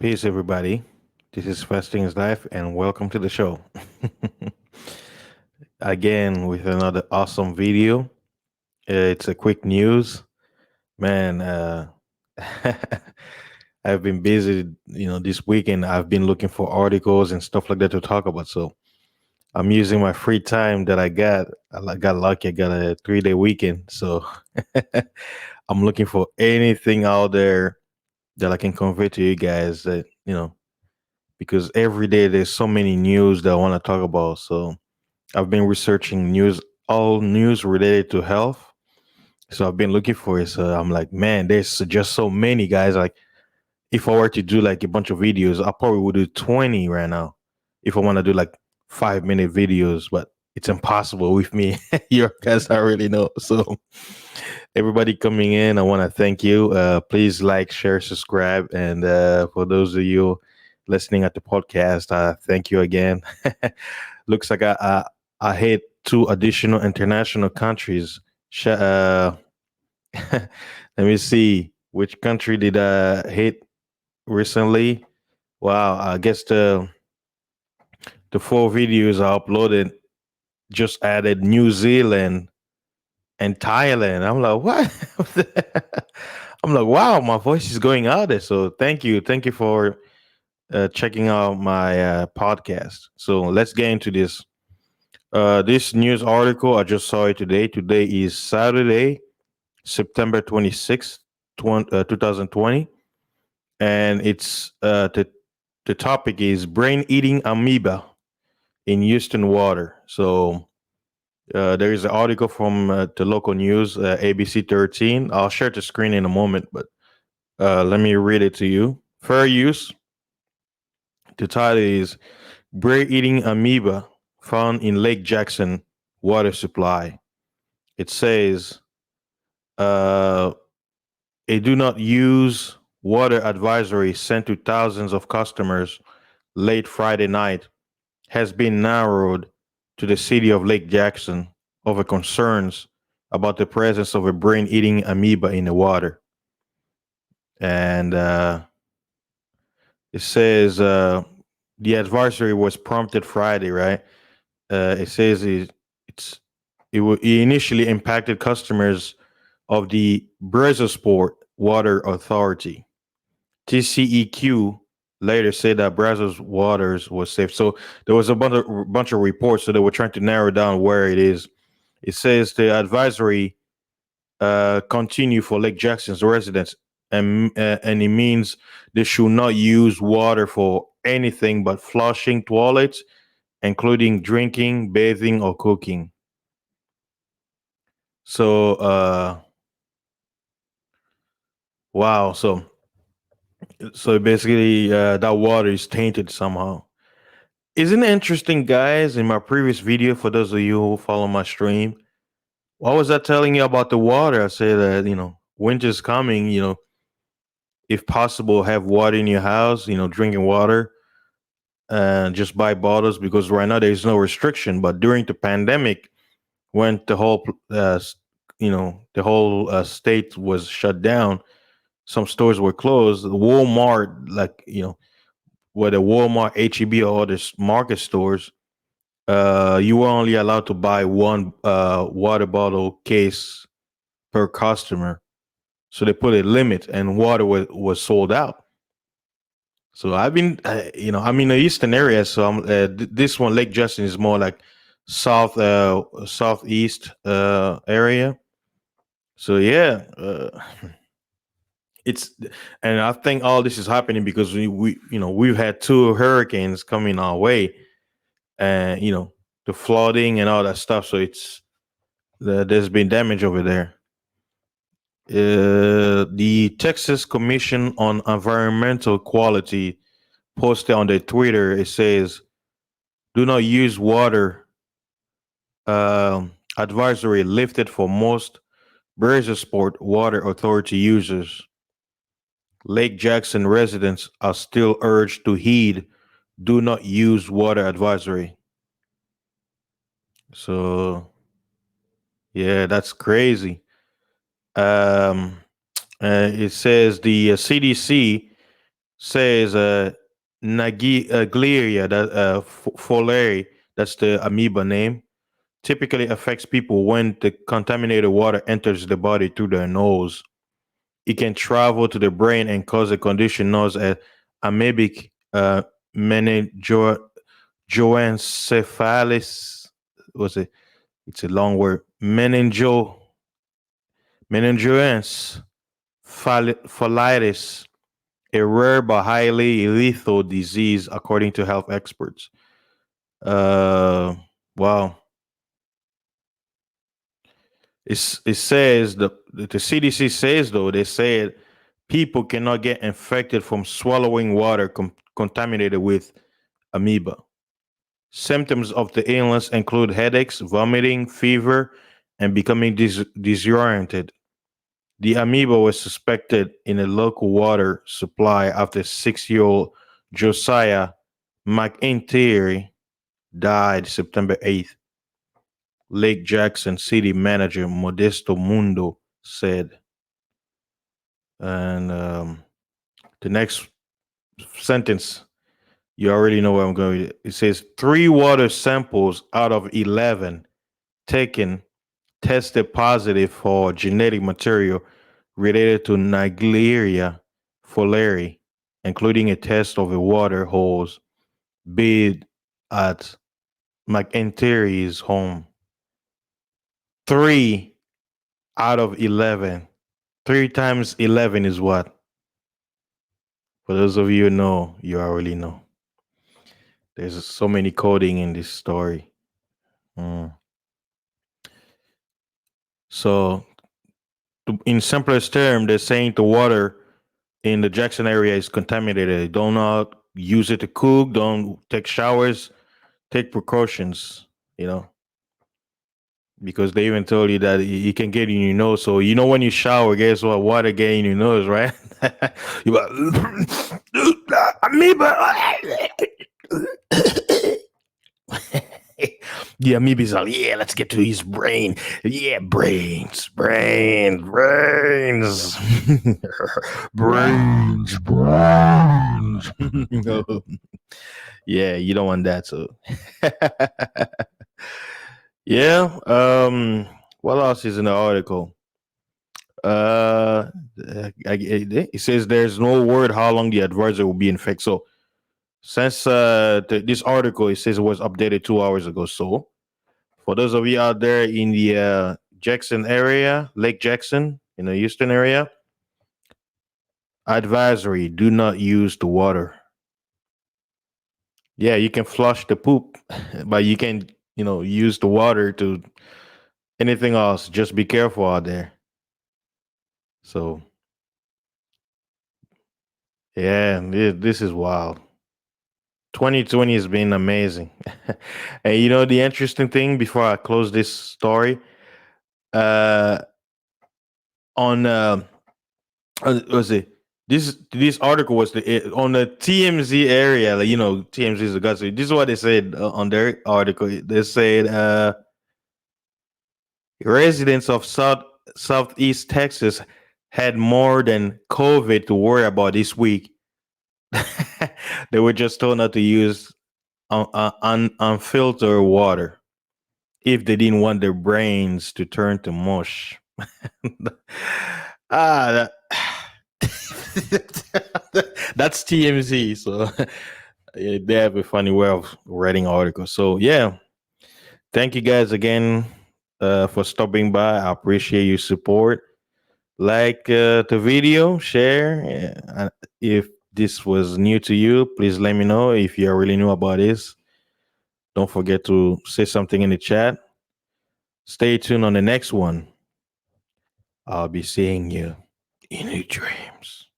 Peace, everybody. This is First Things Life, and welcome to the show. Again, with another awesome video. It's a quick news. Man, I've been busy, this weekend. I've been looking for articles and stuff like that to talk about. So I'm using my free time that I got. Got lucky. I got a 3 day weekend. So I'm looking for anything out there that I can convey to you guys because every day there's so many news that I want to talk about. So I've been researching all news related to health. So I've been looking for it. So I'm like, man, there's just so many guys. Like, if I were to do like a bunch of videos, I probably would do 20 right now. If I want to do like 5 minute videos, but it's impossible with me. You guys already know. So everybody coming in, I want to thank you. Please like, share, subscribe, and for those of you listening at the podcast, thank you again. Looks like I hit two additional international countries. Let me see which country did I hit recently. Wow, I guess the four videos I uploaded just added New Zealand and Thailand. I'm like, what? I'm like, wow, my voice is going out there. So thank you for checking out my podcast. So let's get into this. This news article I just saw it today. Today is Saturday, September 26th, 2020, and the topic is brain eating amoeba in Houston water. So there is an article from the local news, ABC 13. I'll share the screen in a moment, but let me read it to you. Fair use. The title is brain eating amoeba found in Lake Jackson water supply. It says, uh, a do not use water advisory sent to thousands of customers late Friday night has been narrowed to the city of Lake Jackson over concerns about the presence of a brain eating amoeba in the water. And it says the advisory was prompted Friday, right? It says it initially impacted customers of the Brazosport Water Authority. TCEQ later said that Brazos waters was safe. So there was a bunch of reports, so they were trying to narrow down where it is. It says the advisory continue for Lake Jackson's residents, and it means they should not use water for anything but flushing toilets, including drinking, bathing, or cooking. So wow, so basically that water is tainted somehow. Isn't it interesting, guys? In my previous video, for those of you who follow my stream, what was I telling you about the water? I said that, winter's coming, if possible, have water in your house, drinking water, and just buy bottles because right now there's no restriction. But during the pandemic, when the whole state was shut down, some stores were closed. Walmart, like, whether Walmart, HEB, or other market stores, you were only allowed to buy one water bottle case per customer. So they put a limit, and water was sold out. So I've been, I'm in the eastern area, so this one, Lake Justin, is more like southeast area. So yeah, it's, and I think all this is happening because we've had two hurricanes coming our way, and the flooding and all that stuff. So there's been damage over there. The Texas Commission on Environmental Quality posted on their Twitter. It says, "Do not use water advisory lifted for most Brazosport Water Authority users. Lake Jackson residents are still urged to heed do not use water advisory." So yeah, that's crazy. Um, it says the CDC says naegleria, that fowleri, that's the amoeba name, typically affects people when the contaminated water enters the body through their nose. It can travel to the brain and cause a condition known as amoebic meningoencephalus. What's it? It's a long word. Meningoencephalitis, a rare but highly lethal disease, according to health experts. Uh, wow. It says the CDC says though they said people cannot get infected from swallowing water contaminated with amoeba. Symptoms of the illness include headaches, vomiting, fever, and becoming disoriented. The amoeba was suspected in a local water supply after 6-year-old Josiah McIntyre died September 8th. Lake Jackson City manager Modesto Mundo said. And the next sentence, you already know where I'm going. It says 3 water samples out of 11 taken tested positive for genetic material related to naegleria fowleri, including a test of a water hose bid at McIntyre's home. 3 out of 11. 3 times 11 is what? For those of you who know, you already know. There's so many coding in this story. Mm. So, in simplest term, they're saying the water in the Jackson area is contaminated. Do not use it to cook. Don't take showers. Take precautions. You know, because they even told you that it can get in your nose. So you know when you shower, guess what? Water get in your nose, right? You like, amoeba. Yeah, amoeba's like, yeah, let's get to his brain. Yeah, brains. brains. Yeah, you don't want that. So, yeah. What else is in the article? It says there's no word how long the advisor will be in effect. So, since this article, it says it was updated 2 hours ago. So, for those of you out there in the Jackson area, Lake Jackson, in the Houston area, advisory: do not use the water. Yeah, you can flush the poop, but you can, use the water to anything else. Just be careful out there. So, yeah, this is wild. 2020 has been amazing. And the interesting thing before I close this story, uh, on was it this article was on the TMZ area, like, TMZ is a gut. So this is what they said on their article. They said residents of Southeast Texas had more than COVID to worry about this week. They were just told not to use unfiltered water if they didn't want their brains to turn to mush. ah, that's TMZ. So yeah, they have a funny way of writing articles. So yeah, thank you guys again for stopping by. I appreciate your support. Like the video, share. If this was new to you, please let me know. If you're really new about this, don't forget to say something in the chat. Stay tuned on the next one. I'll be seeing you in your dreams.